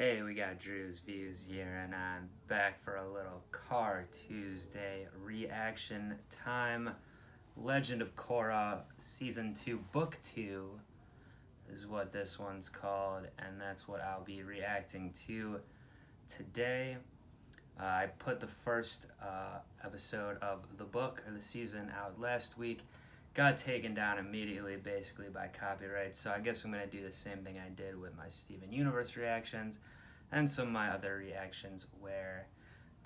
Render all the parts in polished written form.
Hey, we got Drewz Viewz here, and I'm back for a little Car Tuesday reaction time. Legend of Korra, Season 2, Book 2 is what this one's called, and that's what I'll be reacting to today. I put the first episode of the book or the season out last week. Got taken down immediately, basically, by copyright, so I guess I'm going to do the same thing I did with my Steven Universe reactions and some of my other reactions, where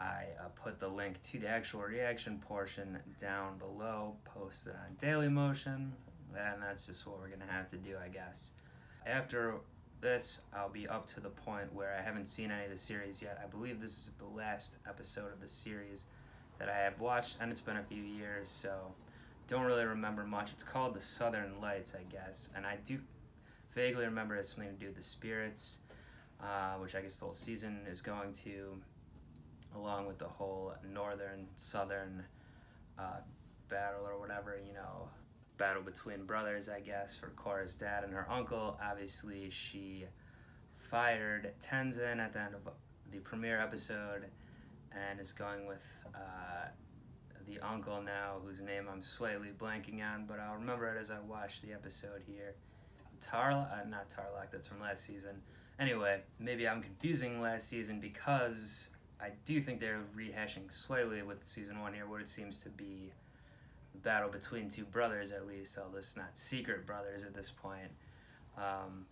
I put the link to the actual reaction portion down below, posted on Dailymotion, and that's just what we're going to have to do, I guess. After this, I'll be up to the point where I haven't seen any of the series yet. I believe this is the last episode of the series that I have watched, and it's been a few years, so don't really remember much. It's called The Southern Lights, I guess, and I do vaguely remember it has something to do with the spirits, which I guess the whole season is going to, along with the whole northern-southern battle or whatever, battle between brothers, I guess, for Korra's dad and her uncle. Obviously, she fired Tenzin at the end of the premiere episode and is going with the uncle now, whose name I'm slightly blanking on, but I'll remember it as I watch the episode here. Not Tarlock, that's from last season. Anyway, maybe I'm confusing last season because I do think they're rehashing slightly with season 1 here what it seems to be the battle between two brothers, at least, although it's not secret brothers at this point.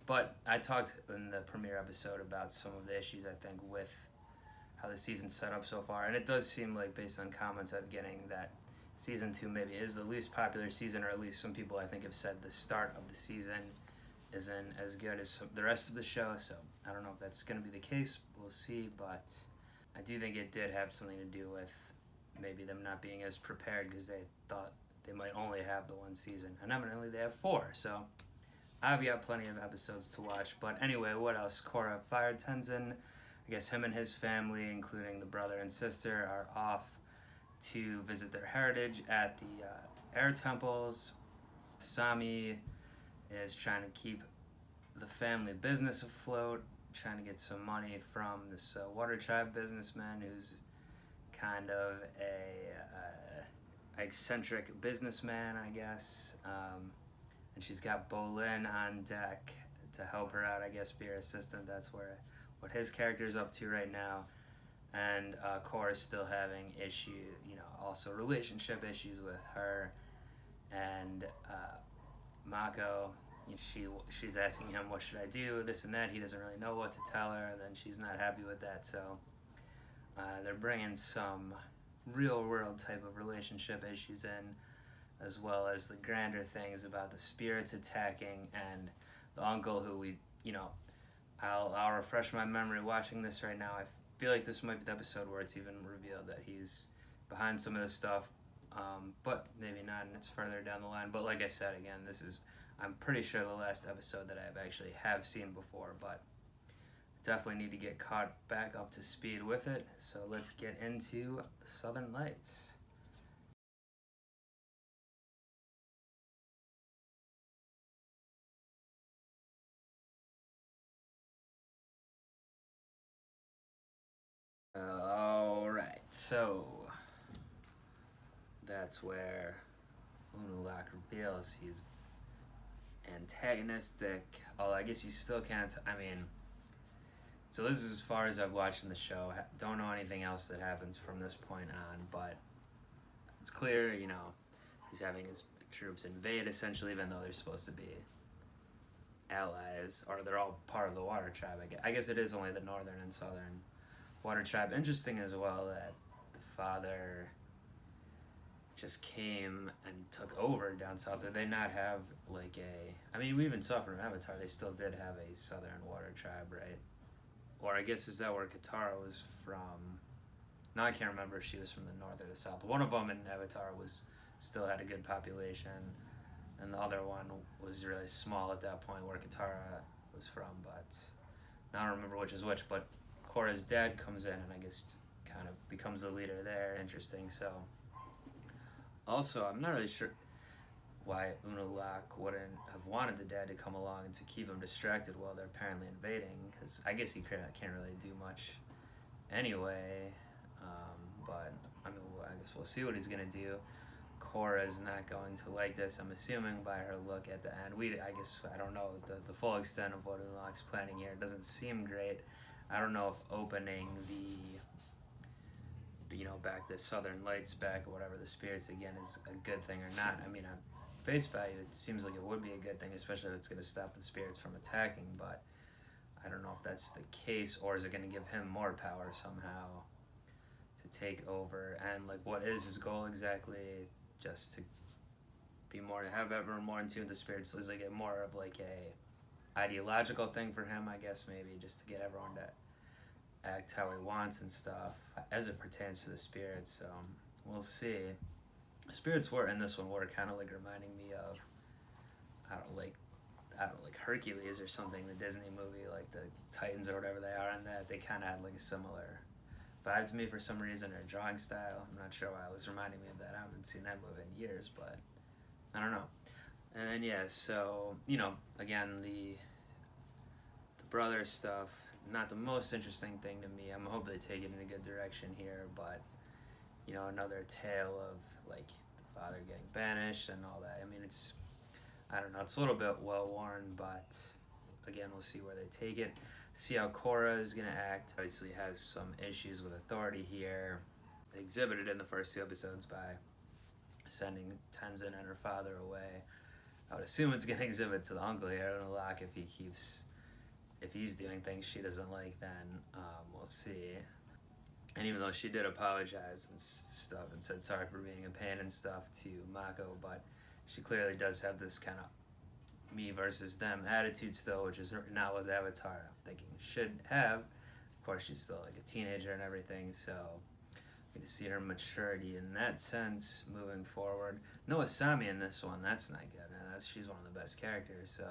But I talked in the premiere episode about some of the issues, I think, with how the season's set up so far, and it does seem like, based on comments I'm getting, that season 2 maybe is the least popular season, or at least some people I think have said the start of the season isn't as good as the rest of the show, so I don't know if that's going to be the case. We'll see, but I do think it did have something to do with maybe them not being as prepared because they thought they might only have the one season, and evidently they have 4, so I've got plenty of episodes to watch. But anyway, what else? Korra fired Tenzin. I guess him and his family, including the brother and sister, are off to visit their heritage at the air temples. Sami is trying to keep the family business afloat, trying to get some money from this water tribe businessman who's kind of a eccentric businessman, I guess. And she's got Bolin on deck to help her out, I guess, be her assistant. That's what his character is up to right now. And Korra's still having also relationship issues with her and Mako. She's asking him, what should I do, this and that. He doesn't really know what to tell her, and then she's not happy with that. So they're bringing some real-world type of relationship issues in, as well as the grander things about the spirits attacking and the uncle who I'll refresh my memory watching this right now. I feel like this might be the episode where it's even revealed that he's behind some of this stuff, but maybe not, and it's further down the line. But like I said, again, this is, I'm pretty sure, the last episode that I've actually have seen before, but definitely need to get caught back up to speed with it. So let's get into the Southern Lights. Alright, so that's where Unalak reveals he's antagonistic. Although I guess you still can't, so this is as far as I've watched in the show. Don't know anything else that happens from this point on, but it's clear, he's having his troops invade, essentially, even though they're supposed to be allies, or they're all part of the water tribe. I guess it is only the northern and southern water tribe. Interesting as well that the father just came and took over down south. Did they not have we even saw from Avatar, they still did have a southern water tribe, right? Or I guess, is that where Katara was from? No, I can't remember if she was from the north or the south. One of them in Avatar still had a good population, and the other one was really small at that point, where Katara was from, but I don't remember which is which. But Korra's dad comes in and I guess kind of becomes the leader there. Interesting. So also, I'm not really sure, why Unalaq wouldn't have wanted the dad to come along and to keep him distracted while they're apparently invading, because I guess he can't really do much anyway. But I mean, I guess we'll see what he's gonna do. Korra's not going to like this, I'm assuming, by her look at the end. I don't know the full extent of what Unalaq's planning here. It doesn't seem great. I don't know if opening back the Southern Lights back or whatever, the spirits again, is a good thing or not. I mean, on face value, it seems like it would be a good thing, especially if it's going to stop the spirits from attacking, but I don't know if that's the case, or is it going to give him more power somehow to take over? And like, what is his goal exactly? Just to have everyone more in tune with the spirits? Is like more of like a ideological thing for him, I guess, maybe just to get everyone to act how he wants and stuff as it pertains to the spirits. So we'll see. Spirits were in this one were kind of like reminding me of I don't know, like Hercules or something, the Disney movie, like the Titans or whatever they are in that. They kind of had like a similar vibe to me for some reason, or drawing style. I'm not sure why it was reminding me of that. I haven't seen that movie in years, but I don't know. And then yeah, so again, the brother stuff, not the most interesting thing to me. I'm hoping they take it in a good direction here, but another tale of like the father getting banished and all that. I mean, I don't know, it's a little bit well worn, but again, we'll see where they take it. See how Korra is gonna act. Obviously has some issues with authority here, exhibited in the first 2 episodes by sending Tenzin and her father away. I would assume it's gonna exhibit to the uncle here, Unalaq, if he's doing things she doesn't like. Then we'll see. And even though she did apologize and stuff and said sorry for being a pain and stuff to Mako, but she clearly does have this kind of me versus them attitude still, which is not what the Avatar, I'm thinking, should have. Of course, she's still like a teenager and everything, so going to see her maturity in that sense moving forward. No Asami in this one, that's not good. She's one of the best characters, so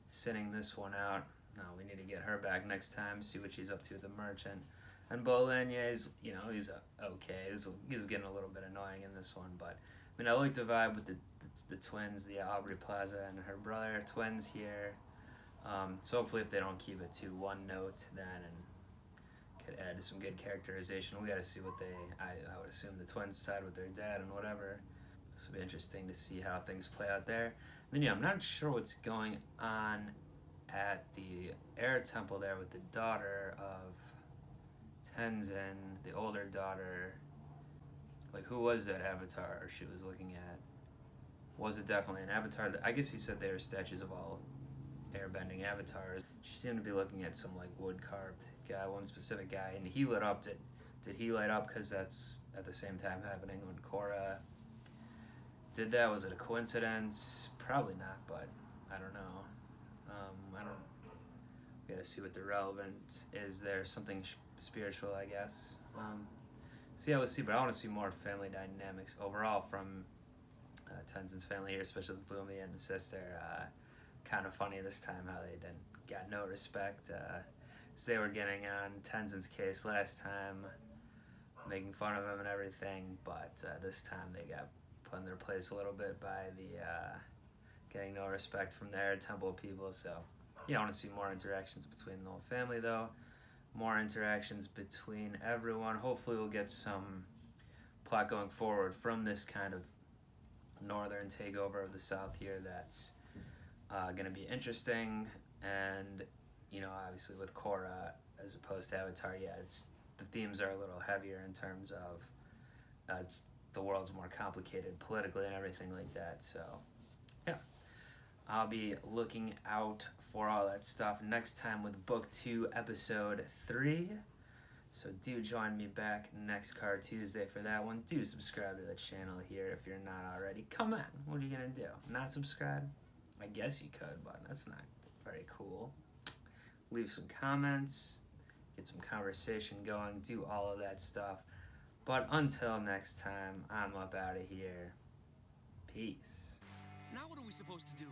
sitting this one out. No, we need to get her back next time, see what she's up to with the merchant. And Bolin, yeah, he's okay. He's getting a little bit annoying in this one, but I mean, I like the vibe with the twins, the Aubrey Plaza and her brother, twins here. So hopefully, if they don't keep it to one note, then and could add some good characterization. We got to see what I would assume the twins side with their dad and whatever. This will be interesting to see how things play out there. And then I'm not sure what's going on at the air temple there with the daughter of Tenzin, the older daughter. Like, who was that avatar she was looking at? Was it definitely an avatar? I guess he said they were statues of all airbending avatars. She seemed to be looking at some like wood carved guy, one specific guy, and he lit up. Did he light up because that's at the same time happening when Korra did that? Was it a coincidence? Probably not, but I don't know. We gotta see what the relevant is there. Something spiritual, I guess. So yeah, we'll see. But I want to see more family dynamics overall from Tenzin's family here, especially with Bumi and the sister. Kind of funny this time how they got no respect. As they were getting on Tenzin's case last time, making fun of him and everything, but this time they got put in their place a little bit by the getting no respect from their temple people. So yeah, I want to see more interactions between the whole family, though. More interactions between everyone. Hopefully we'll get some plot going forward from this kind of northern takeover of the South here that's going to be interesting. And obviously with Korra as opposed to Avatar, yeah, the themes are a little heavier in terms of the world's more complicated politically and everything like that. So yeah, I'll be looking out for all that stuff next time with Book 2, Episode 3. So do join me back next Card Tuesday for that one. Do subscribe to the channel here if you're not already. Come on, what are you gonna do? Not subscribe? I guess you could, but that's not very cool. Leave some comments, get some conversation going, do all of that stuff. But until next time, I'm up out of here. Peace. Now what are we supposed to do?